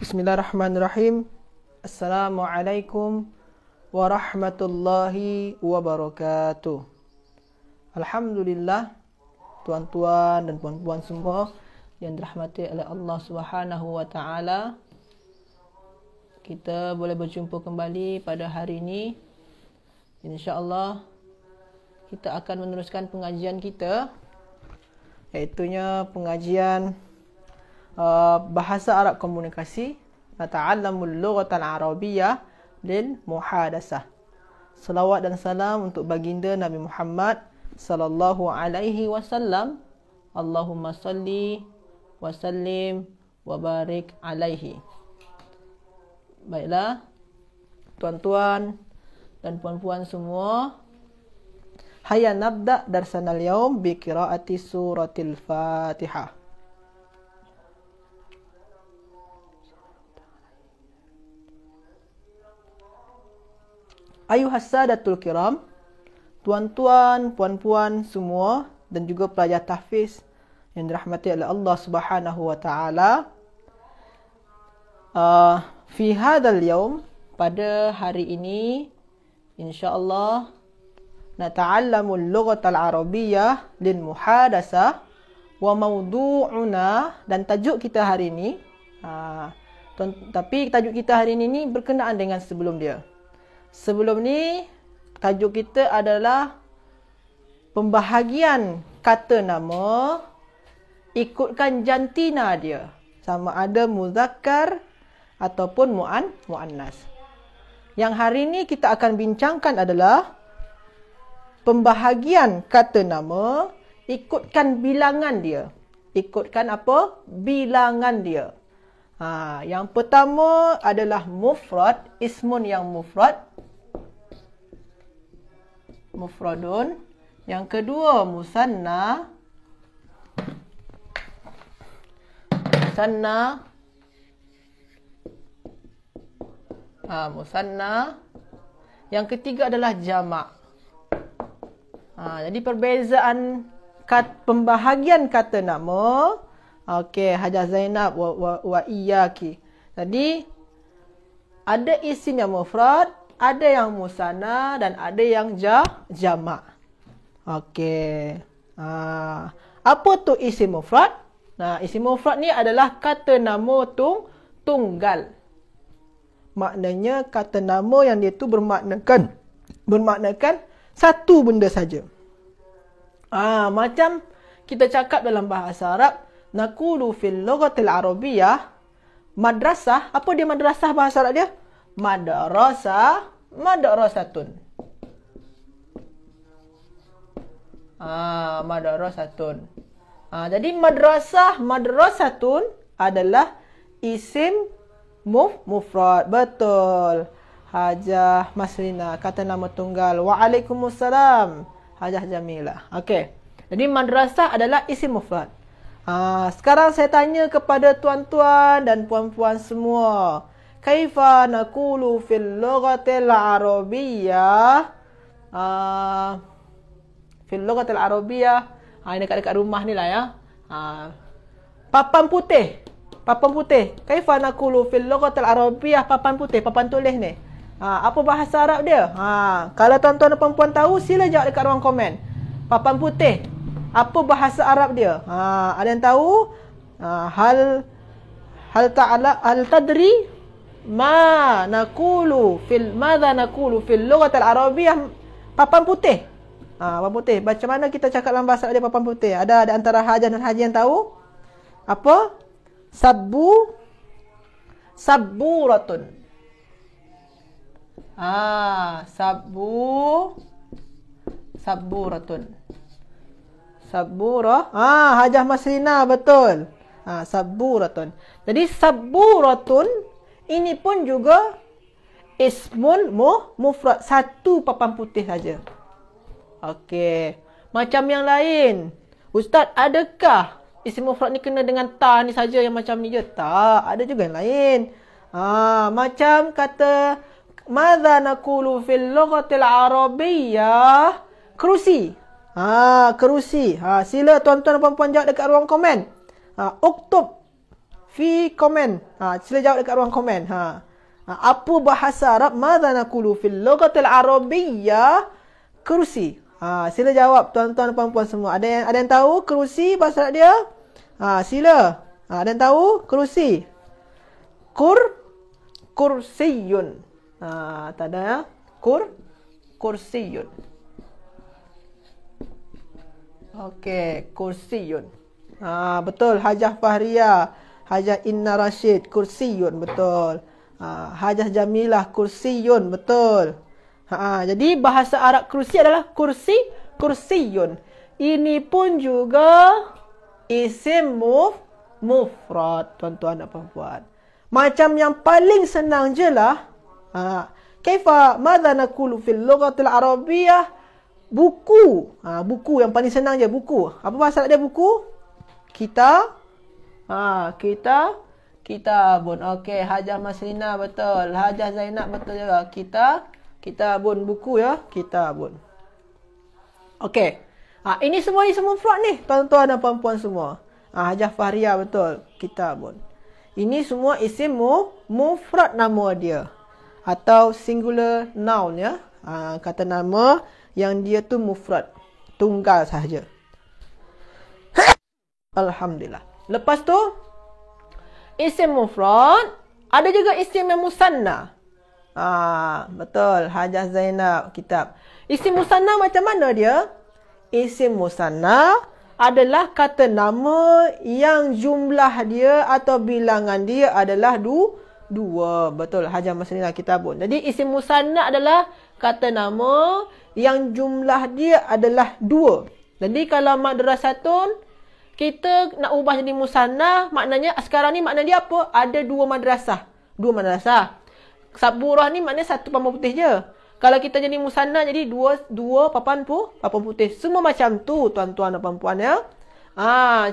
Bismillahirrahmanirrahim. Assalamualaikum warahmatullahi wabarakatuh. Alhamdulillah, tuan-tuan dan puan-puan semua yang dirahmati oleh Allah Subhanahu wa taala. Kita boleh berjumpa kembali pada hari ini. Insya-Allah kita akan meneruskan pengajian kita, iaitunya pengajian bahasa Arab komunikasi, nata'allamul lughatal arabiyyah lil muhadasah. Salawat dan salam untuk baginda Nabi Muhammad sallallahu alaihi wasallam. Allahumma salli wa sallim wa barik alaihi. Baiklah, tuan-tuan dan puan-puan semua, hayya nabda darsana al-yawm bi qiraati suratil Fatihah. Ayuhas sadatul kiram, tuan-tuan, puan-puan semua dan juga pelajar tahfiz yang dirahmati oleh Allah Subhanahu wa taala. Fi hadzal yaum, pada hari ini insya-Allah nata'allamul lughatal arabiyyah lil muhadasah wa mawdu'una, dan tajuk kita hari ini tapi tajuk kita hari ini berkenaan dengan sebelum dia. Sebelum ni, tajuk kita adalah pembahagian kata nama ikutkan jantina dia, sama ada muzakkar ataupun muannas. Yang hari ini kita akan bincangkan adalah pembahagian kata nama ikutkan bilangan dia. Ikutkan apa? Bilangan dia. Yang pertama adalah mufrad, ismun yang mufrad, mufradun. Yang kedua musanna, musanna, musanna. Yang ketiga adalah jamak. Jadi perbezaan pembahagian kata nama. Okey, Hajah Zainab wa iyyaki. Jadi ada isim yang mufrad, ada yang musanna dan ada yang jamak. Okey. Apa tu isim mufrad? Isim mufrad ni adalah kata nama tunggal. Maknanya kata nama yang dia tu bermaknakan satu benda saja. Macam kita cakap dalam bahasa Arab, naqulu fil lughatil arabiyyah madrasah. Apa dia madrasah bahasa Arab dia? Madrasatun. Madrasatun. Jadi madrasatun adalah isim mufrad. Betul, Hajah Masrina, kata nama tunggal. Waalaikumsalam, Hajah Jamilah. Okey. Jadi madrasah adalah isim mufrad. Sekarang saya tanya kepada tuan-tuan dan puan-puan semua. Kaifa naqulu fil lughatil arabiyyah? Fil lughatil arabiyyah. Ini dekat-dekat rumah ni lah ya. Papan putih. Papan putih. Kaifa naqulu fil lughatil arabiyyah? Papan putih, papan tulis ni. Apa bahasa Arab dia? Kalau tuan-tuan dan puan-puan tahu, sila jawab dekat ruang komen. Papan putih, apa bahasa Arab dia? Ada yang tahu? Hal tadri madza naqulu fil lughatil arabiyyah? Papan putih. Papan putih. Macam mana kita cakap dalam bahasa Arab dia papan putih? Ada antara Hajah dan Haji yang tahu? Apa? Sabburatun. Sabburatun. Sabburah. Hajah Masrina, betul. Sabburatun. Jadi sabburatun ini pun juga ismun mufrad, satu papan putih saja. Okey. Macam yang lain. Ustaz, adakah isim mufrad ni kena dengan ta ni saja yang macam ni je? Tak, ada juga yang lain. Macam kata madza naqulu fil lughatil arabiyyah? Kerusi. Kerusi. Sila tuan-tuan dan puan-puan jawab dekat ruang komen. Uktub fi komen. Sila jawab dekat ruang komen. Apa bahasa Arab? Madza naqulu fil lughatil arabiyyah kursi. Sila jawab tuan-tuan dan puan-puan semua. Ada yang tahu kerusi bahasa Arab dia? Sila. Ada yang tahu kerusi? Kursiyun. Tak ada ya? Kursiyun. Okey, kursiyun. Betul. Hajah Fahriah, Hajah Inna Rashid, kursiyun. Betul. Hajah Jamilah, kursiyun. Betul. Jadi bahasa Arab kursi adalah kursiyun. Ini pun juga isim mufrad, tuan-tuan dan puan-puan. Macam yang paling senang je lah. Kaifa madza naqulu fil lughatil arabiyyah? Buku. Buku yang paling senang je, buku. Apa bahasa dia buku? Kitabun. Okey, Hajah Maslina betul. Hajah Zainab betul juga. Kitabun, buku ya. Kitabun. Okey. Ini semua mufrad ni, tuan-tuan dan puan-puan semua. Hajah Fahriah betul. Kitabun. Ini semua isim mufrad nama dia. Atau singular noun ya. Kata nama yang dia tu mufrad. Tunggal sahaja. Alhamdulillah. Lepas tu, isim mufrad. Ada juga isim yang musanna. Betul. Hajah Zainab, kitab. Isim musanna macam mana dia? Isim musanna adalah kata nama yang jumlah dia atau bilangan dia adalah dua. Betul. Hajah Maslina, kitabun. Jadi isim musanna adalah kata nama yang jumlah dia adalah 2. Jadi kalau madrasatun, kita nak ubah jadi musanna, maknanya sekarang ni makna dia apa? Ada 2 madrasah. 2 madrasah. Sabburah ni maknanya 1 papan putih je. Kalau kita jadi musanna jadi 2 papan putih. Semua macam tu tuan-tuan dan puan-puan ya.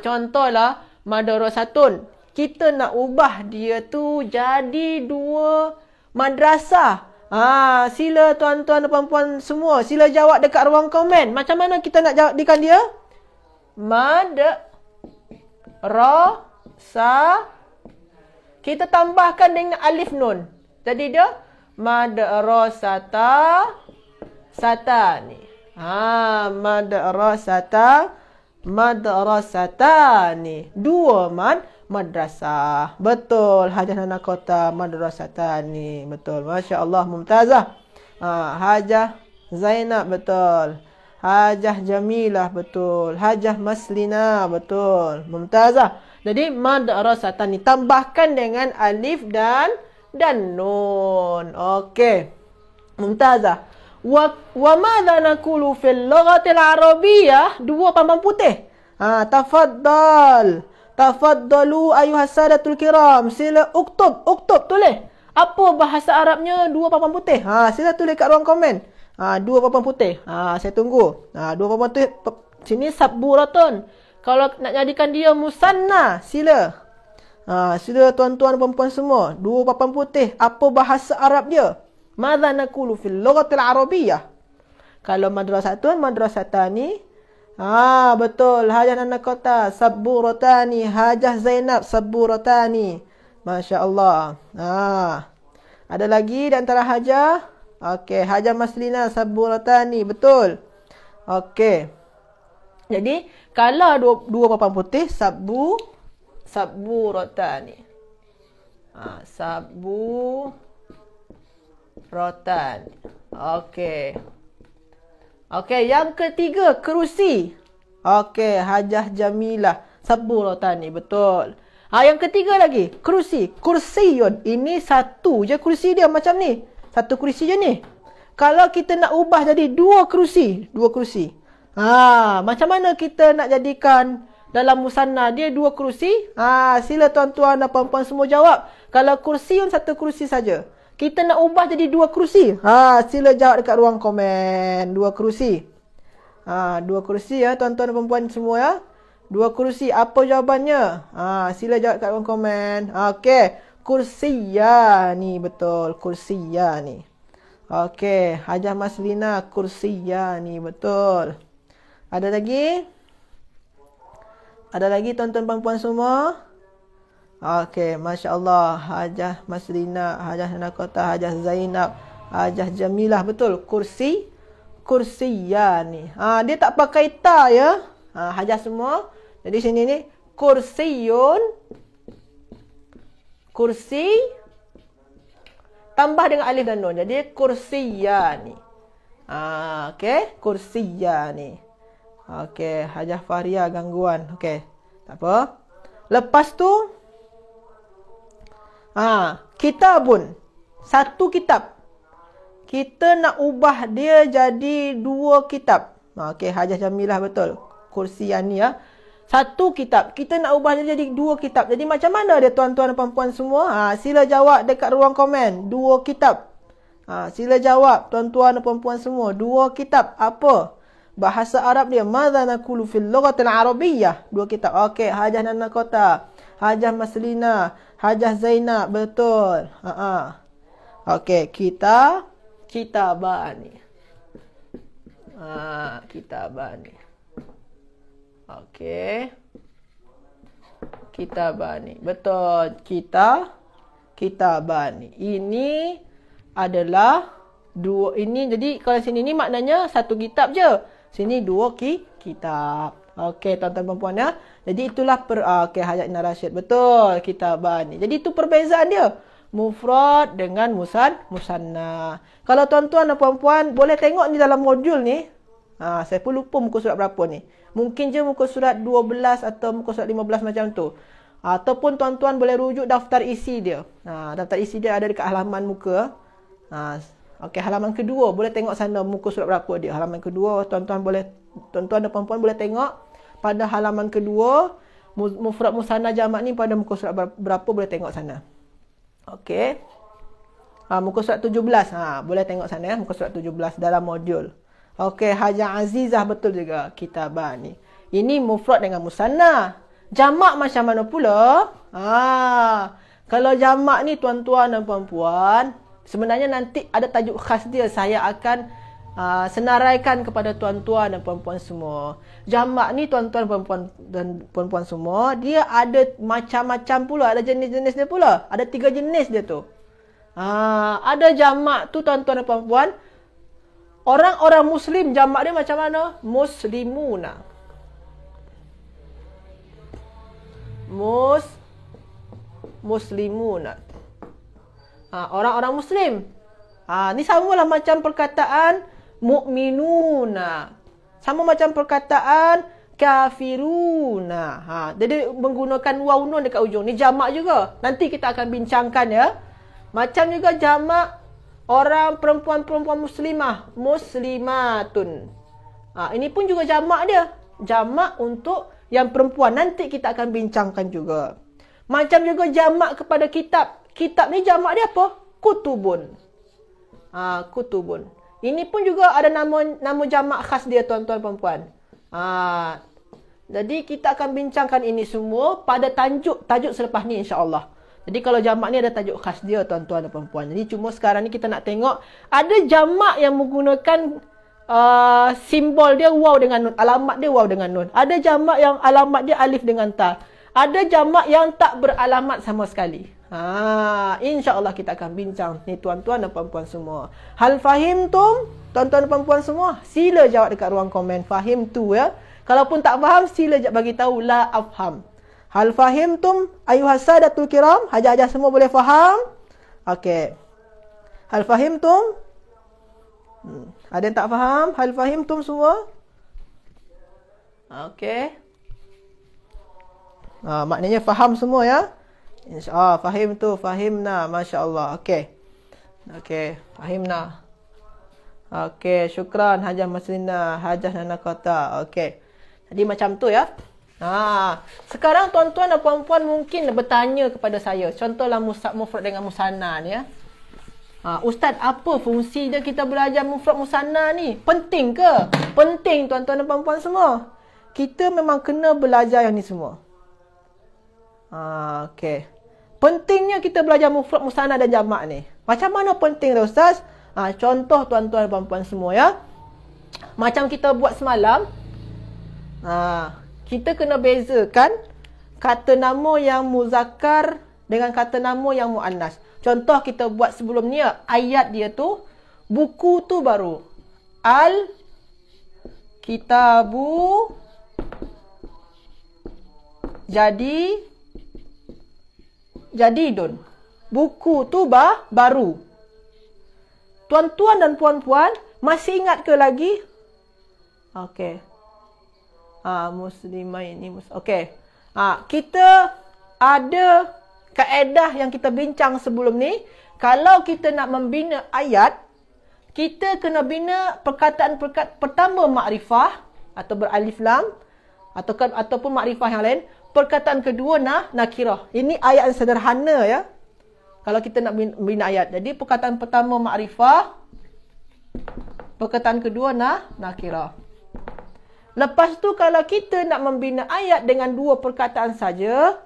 Contohlah madrasatun. Kita nak ubah dia tu jadi 2 madrasah. Sila tuan-tuan dan puan-puan semua, sila jawab dekat ruang komen. Macam mana kita nak jadikan dia? Madrasah. Kita tambahkan dengan alif nun. Jadi dia madrasatani. Madrasatani. 2 madrasah. Betul. Hajah Nana Kota, madrasatani. Betul. Masya Allah, mumtazah. Hajah Zainab, betul. Hajah Jamilah, betul. Hajah Maslina, betul. Mumtazah. Jadi madrasatani tambahkan dengan alif dan nun. Okey. Mumtazah. Wa madza naqulu fil lughatil arabiyyah? 2 papan putih. Tafaddalu ayuhas sadatul kiram. Sila uktub tulis. Apa bahasa Arabnya 2 papan putih? Sila tulis kat ruang komen. 2 papan putih. Saya tunggu. 2 papan putih. Sini sabburatun. Kalau nak jadikan dia musanna, sila. Sila tuan-tuan dan puan-puan semua. 2 papan putih. Apa bahasa Arab dia? Madza naqulu fil lughatil arabiyyah? Kalau madrasatun, madrasatani. Betul. Hajah Nana Kota, sabburatani. Hajah Zainab, sabburatani. Masya Allah. Ada lagi di antara hajah? Okey. Hajah Maslina, sabburatani. Betul. Okey. Jadi, kalau 2 papan putih, sabburatani. Sabburatani. Okey. Okey, yang ketiga, kerusi. Okey, Hajah Jamilah, sabburatani. Betul. Yang ketiga lagi, kerusi. Kursiyun. Ini 1 je kursi dia macam ni. 1 kursi je ni. Kalau kita nak ubah jadi 2 kursi. Macam mana kita nak jadikan dalam musanna dia 2 kursi? Sila tuan-tuan dan puan-puan semua jawab. Kalau kursiyun 1 kursi saja. Kita nak ubah jadi 2 kursi. Sila jawab dekat ruang komen. 2 kursi. 2 kursi ya tuan-tuan dan puan-puan semua ya. 2 kursi. Apa jawapannya? Sila jawab dekat ruang komen. Okey. Kursiyani. Betul. Kursiyani. Okey. Hajah Maslina. Kursiyani. Betul. Ada lagi? Ada lagi tuan-tuan dan puan-puan semua? Okey, Masya Allah. Hajah Maslina, Hajah Nanakota, Hajah Zainab, Hajah Jamilah. Betul. Kursiyani. Dia tak pakai ta ya. Hajah semua. Jadi sini ni. Kursiyun. Kursi. Tambah dengan alif dan nun. Jadi kursiyani. Okey. Kursiyani. Okey. Hajah Faria gangguan. Okey. Tak apa. Lepas tu. Kitabun. Satu kitab. Kita nak ubah dia jadi 2 kitab. Okey, Hajah Jamilah betul. Kursiyani ya. Satu kitab. Kita nak ubah dia jadi 2 kitab. Jadi macam mana dia tuan-tuan dan puan-puan semua? Sila jawab dekat ruang komen. 2 kitab. Sila jawab tuan-tuan dan puan-puan semua. 2 kitab. Apa? Bahasa Arab dia. Madza naqulu fil lughatil arabiyyah. 2 kitab. Okey, Hajah Nanakota. Hajah Maslina, Hajah Zainab, betul. Okey, kitabani. Kitabani. Okey. Kitabani. Betul. Kitabani. Ini adalah 2. Ini jadi kalau sini ni maknanya 1 kitab je. Sini 2 kitab. Okey, tuan-tuan puan-puan ya. Jadi itulah okey, Hajat Ina Rashid. Betul, kitabani. Jadi itu perbezaan dia. Mufrad dengan musanna. Kalau tuan-tuan dan puan-puan boleh tengok ni dalam modul ni. Saya pun lupa muka surat berapa ni. Mungkin je muka surat 12 atau muka surat 15 macam tu. Ataupun tuan-tuan boleh rujuk daftar isi dia. Daftar isi dia ada dekat halaman muka. Okey, halaman kedua boleh tengok sana muka surat berapa dia. Halaman kedua tuan-tuan dan puan-puan boleh tengok pada halaman kedua mufrad musanna jamak ni pada muka surat berapa boleh tengok sana. Okey. Muka surat 17. Boleh tengok sana ya, muka surat 17 dalam modul. Okey, Hajah Azizah betul juga. Kitabani. Ini mufrad dengan musanna. Jamak macam mana pula? Kalau jamak ni tuan-tuan dan puan-puan, sebenarnya nanti ada tajuk khas dia. Saya akan senaraikan kepada tuan-tuan dan puan-puan semua. Jamak ni tuan-tuan dan puan-puan semua, dia ada macam-macam pula, ada jenis-jenis dia pula. Ada 3 jenis dia tu. Ada jamak tu tuan-tuan dan puan-puan, orang-orang muslim jamak dia macam mana? Muslimuna. Muslimuna. Orang-orang muslim. Ni samalah macam perkataan mu'minuna. Sama macam perkataan kafiruna. Jadi menggunakan waw nun dekat ujung. Ni jamak juga. Nanti kita akan bincangkan ya. Macam juga jamak orang perempuan-perempuan muslimah. Muslimatun. Ini pun juga jamak dia. Jamak untuk yang perempuan. Nanti kita akan bincangkan juga. Macam juga jamak kepada kitab. Kitab ni jamak dia apa? Kutubun. Kutubun. Ini pun juga ada nama jamak khas dia tuan-tuan puan-puan. Jadi kita akan bincangkan ini semua pada tajuk selepas ni insya-Allah. Jadi kalau jamak ni ada tajuk khas dia tuan-tuan dan puan-puan. Jadi cuma sekarang ni kita nak tengok ada jamak yang menggunakan simbol dia waw dengan nun, alamat dia waw dengan nun. Ada jamak yang alamat dia alif dengan ta. Ada jamak yang tak beralamat sama sekali. InsyaAllah kita akan bincang ni tuan-tuan dan puan-puan semua. Hal fahimtum? Tuan-tuan dan puan-puan semua, sila jawab dekat ruang komen. Fahim tu ya. Kalaupun tak faham, sila bagi tahu la afham. Hal fahimtum? Ayuhas sadatul kiram? Hajah-hajah semua boleh faham? Okey. Hal fahimtum? Ada yang tak faham? Hal fahimtum semua? Okey. Maknanya faham semua ya. InsyaAllah, fahim tu, fahimna, Masya Allah. Okey. Okey, fahimna. Okey, syukran Hajah Maslina, Hajah Nanakota. Okey. Jadi macam tu ya. Sekarang tuan-tuan dan puan-puan mungkin bertanya kepada saya. Contohlah mufrad dengan musanna ni ya. Ustaz, apa fungsi dia kita belajar mufrad musanna ni? Penting ke? Penting tuan-tuan dan puan-puan semua. Kita memang kena belajar yang ni semua. Okey. Pentingnya kita belajar mufrad musanna dan jamak ni. Macam mana penting dah Ustaz? Contoh tuan-tuan dan puan-puan semua ya. Macam kita buat semalam. Kita kena bezakan kata nama yang muzakkar dengan kata nama yang muannas. Contoh kita buat sebelum ni, ayat dia tu, buku tu baru. Al-kitabu jadidun. Buku tu baru. Tuan-tuan dan puan-puan, masih ingat ke lagi? Okey. Muslimah ini. Okey. Kita ada kaedah yang kita bincang sebelum ni. Kalau kita nak membina ayat, kita kena bina perkataan-perkataan pertama makrifah atau beralif lam ataupun makrifah yang lain. Perkataan kedua nakirah. Ini ayat yang sederhana ya. Kalau kita nak bina ayat. Jadi perkataan pertama makrifah, perkataan kedua nakirah. Lepas tu kalau kita nak membina ayat dengan dua perkataan saja,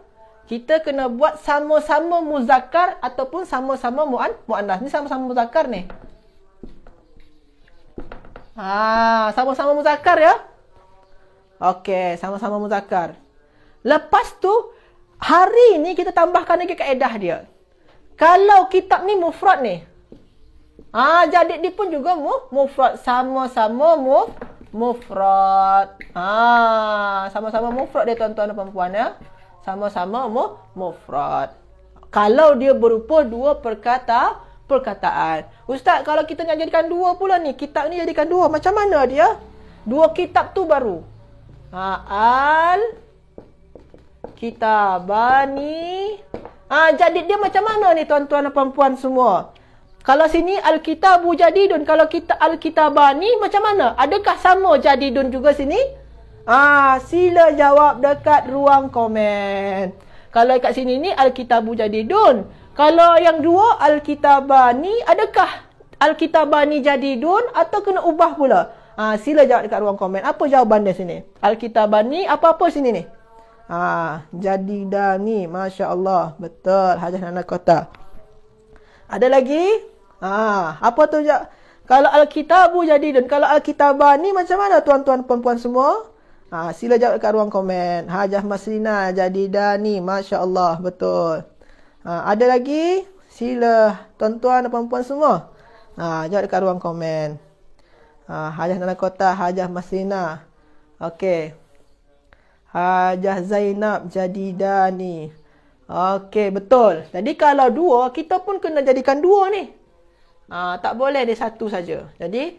kita kena buat sama-sama muzakkar ataupun sama-sama muannas. Ni sama-sama muzakkar ni. Sama-sama muzakkar ya. Okey, sama-sama muzakkar. Lepas tu, hari ni kita tambahkan lagi kaedah dia. Kalau kitab ni mufrad ni. Jadi dia pun juga mufrad. Sama-sama mufrad. Sama-sama mufrad dia tuan-tuan dan puan-puan ya. Sama-sama mufrad. Kalau dia berupa dua perkataan. Ustaz, kalau kita nak jadikan dua pula ni, kitab ni jadikan dua, macam mana dia? Dua kitab tu baru. Al-kitabani. Jadi dia macam mana ni tuan-tuan dan puan-puan semua? Kalau sini al-kitabu jadidun, kalau kita al-kitabani macam mana? Adakah sama jadidun juga sini? Sila jawab dekat ruang komen. Kalau kat sini ni al-kitabu jadidun. Kalau yang dua al-kitabani, adakah al-kitabani jadidun atau kena ubah pula? Sila jawab dekat ruang komen. Apa jawapan dia sini? Al-kitabani apa-apa sini ni? Jadidani. Masya Allah. Betul. Hajah Nana Kota. Ada lagi? Apa tu? Kalau al-kitabu jadidun. Kalau al-kitabani macam mana tuan-tuan perempuan semua? Sila jawab dekat ruang komen. Hajah Maslina jadidani. Masya Allah. Betul. Ada lagi? Sila tuan-tuan dan perempuan semua. Jawab dekat ruang komen. Hajah Nana Kota. Hajah Maslina. Okey. Hajah Zainab jadidani. Okey, betul. Jadi kalau dua, kita pun kena jadikan dua ni. Tak boleh dia satu saja. Jadi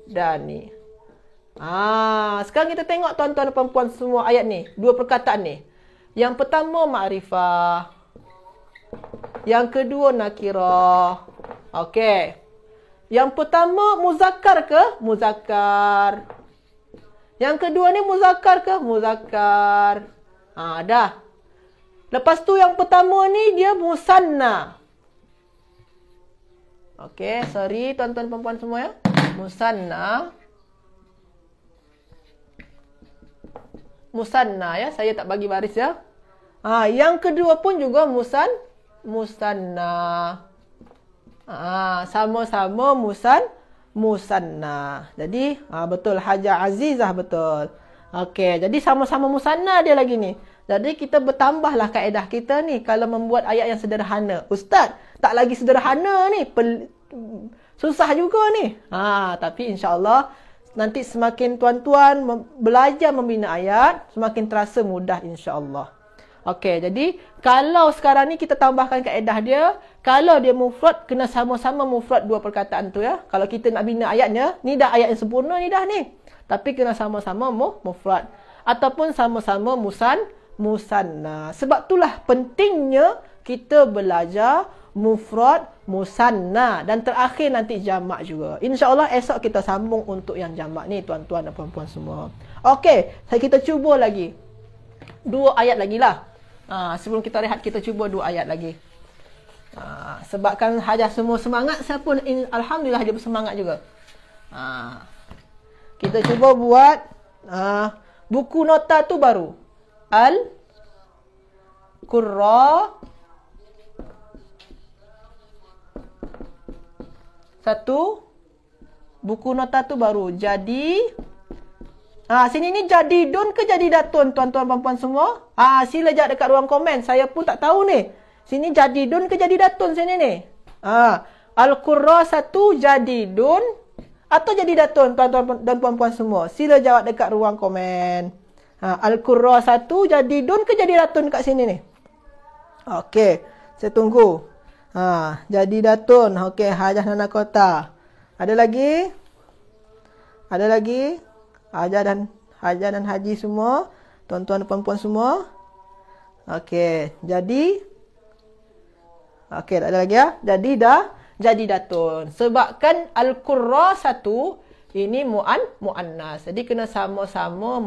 dani. Sekarang kita tengok tuan-tuan dan puan-puan semua ayat ni. Dua perkataan ni. Yang pertama makrifah. Yang kedua nakirah. Okey. Yang pertama muzakkar ke? Muzakkar. Yang kedua ni muzakkar ke? Muzakkar. Dah. Lepas tu yang pertama ni dia musanna. Okey, sorry tuan-tuan perempuan semua ya. Musanna. Musanna ya, saya tak bagi baris ya. Yang kedua pun juga musanna. Sama-sama musanna. Jadi betul Hajah Azizah betul. Okey, jadi sama-sama musanna dia lagi ni. Jadi kita bertambahlah kaedah kita ni kalau membuat ayat yang sederhana. Ustaz, tak lagi sederhana ni. Susah juga ni. Tapi insya-Allah nanti semakin tuan-tuan belajar membina ayat, semakin terasa mudah insya-Allah. Okey, jadi kalau sekarang ni kita tambahkan kaedah dia, kalau dia mufrad, kena sama-sama mufrad dua perkataan tu ya. Kalau kita nak bina ayatnya, ni dah ayat yang sempurna ni dah ni. Tapi kena sama-sama mufrad. Ataupun sama-sama musanna. Sebab itulah pentingnya kita belajar mufrad, musanna. Dan terakhir nanti jamak juga. InsyaAllah esok kita sambung untuk yang jamak ni tuan-tuan dan puan-puan semua. Okey, kita cuba lagi. Dua ayat lagi lah. Sebelum kita rehat, kita cuba dua ayat lagi. Sebabkan Hajah semua semangat, saya pun alhamdulillah dia bersemangat juga. Kita cuba buat buku nota tu baru. Al-Qurra. Satu. Buku nota tu baru. Jadi Sini ni jadidun ke jadidatun tuan-tuan puan-puan semua? Sila jawab dekat ruang komen. Saya pun tak tahu ni. Sini jadidun ke jadidatun sini ni? Al-Qurrasatu jadidun atau jadidatun tuan-tuan dan puan-puan semua? Sila jawab dekat ruang komen. Al-Qurrasatu jadidun ke jadidatun kat sini ni? Okey, saya tunggu. Jadidatun. Okey, Hajah Nana Kota. Ada lagi? Ada lagi? Hajah dan Haji semua, tuan-tuan dan puan-puan semua. Okey, jadi okey, tak ada lagi ya. Jadi datun. Sebabkan al-qurrasatu ini muannas. Jadi kena sama-sama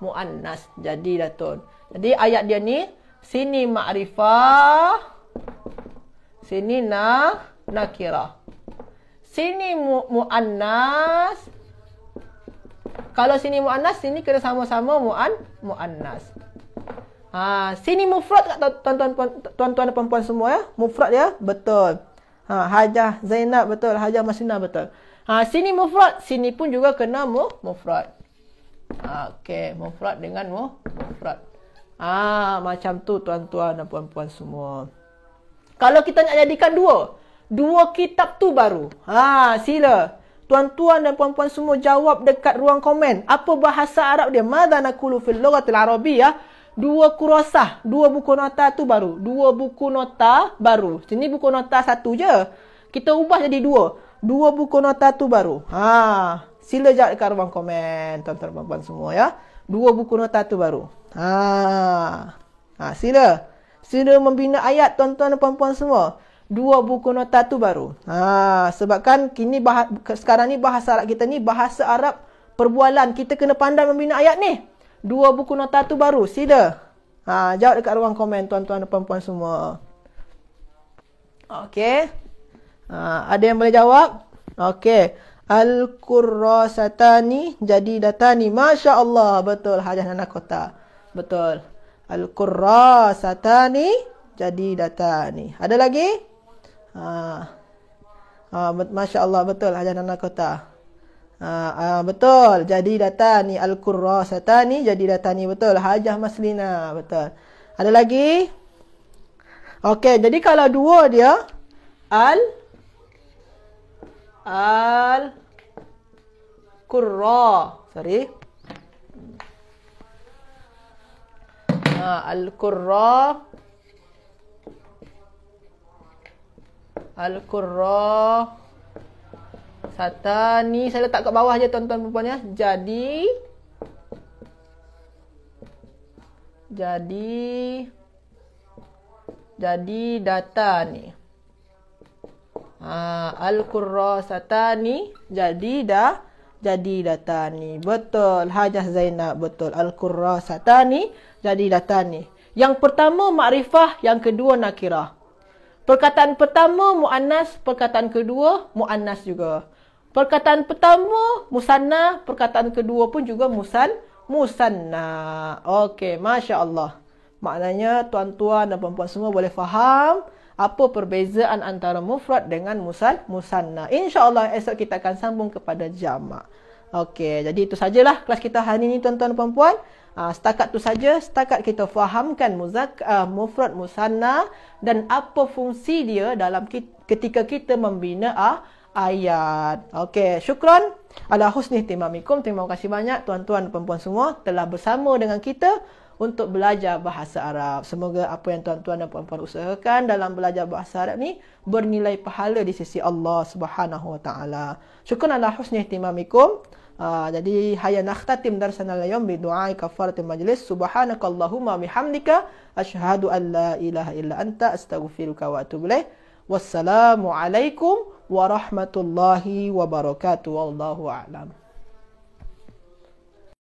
muannas. Jadi datun. Jadi ayat dia ni sini ma'rifah, sini nakirah. Sini muannas. Kalau sini muannas, sini kena sama-sama muannas. Sini mufrad kat tuan-tuan dan puan-puan semua ya. Mufrad ya, betul. Hajah Zainab betul, Hajah Masina betul. Sini mufrad, sini pun juga kena mufrad. Okey, mufrad dengan mufrad. Macam tu tuan-tuan dan puan-puan semua. Kalau kita nak jadikan dua kitab tu baru. Sila tuan-tuan dan puan-puan semua jawab dekat ruang komen. Apa bahasa Arab dia? Madza naqulu fil lughatil arabiyyah? Dua kurasah, dua buku nota tu baru. Dua buku nota baru. Sini buku nota satu je. Kita ubah jadi dua. Dua buku nota tu baru. Sila jawab dekat ruang komen tuan-tuan dan puan-puan semua ya. Dua buku nota tu baru. Sila membina ayat tuan-tuan dan puan-puan semua. Dua buku nota tu baru. Sebabkan sekarang ni bahasa Arab kita ni bahasa Arab perbualan. Kita kena pandai membina ayat ni. Dua buku nota tu baru. Sila. Jawab dekat ruang komen tuan-tuan dan puan-puan semua. Okey. Ada yang boleh jawab? Okey. Al-Qurrasatani jadidatani. Masya Allah. Betul. Hajah Nana Kota. Betul. Al-Qurrasatani jadidatani. Ada lagi? Masya Allah, betul Hajah Nana Kota. Betul, jadidatani al-qurrasatani jadidatani, betul Hajah Maslina, betul. Ada lagi? Okey, jadi kalau dua dia al-qurra, sorry. Al-qurra satani, saya letak kat bawah je tuan-tuan dan puan ya. Jadi data ni. Al-Qurra satani jadi data ni. Betul Hajah Zainab, betul Al-Qurra satani jadi data ni. Yang pertama makrifah, yang kedua nakirah. Perkataan pertama muannas, perkataan kedua muannas juga. Perkataan pertama musanna, perkataan kedua pun juga musanna. Okey, Masya Allah. Maknanya tuan-tuan dan puan-puan semua boleh faham apa perbezaan antara mufrad dengan musanna. InsyaAllah esok kita akan sambung kepada jamak. Okey, jadi itu sajalah kelas kita hari ini tuan-tuan dan puan-puan. Setakat tu saja, setakat kita fahamkan mufrad musanna dan apa fungsi dia dalam ketika kita membina ayat. Okey, syukran ala husni ihtimamikum. Terima kasih banyak tuan-tuan dan puan-puan semua telah bersama dengan kita untuk belajar bahasa Arab. Semoga apa yang tuan-tuan dan puan-puan usahakan dalam belajar bahasa Arab ni bernilai pahala di sisi Allah Subhanahu wa taala. Syukran ala husni ihtimamikum. Jadi hayya nakhtatim darsana al-yawm bi du'ai kafaratil majlis. Subhanakallahumma bihamdika asyhadu an la ilaha illa anta astaghfiruka wa atubu ilaik. Wassalamu alaikum warahmatullahi wabarakatuh. Wallahu a'lam.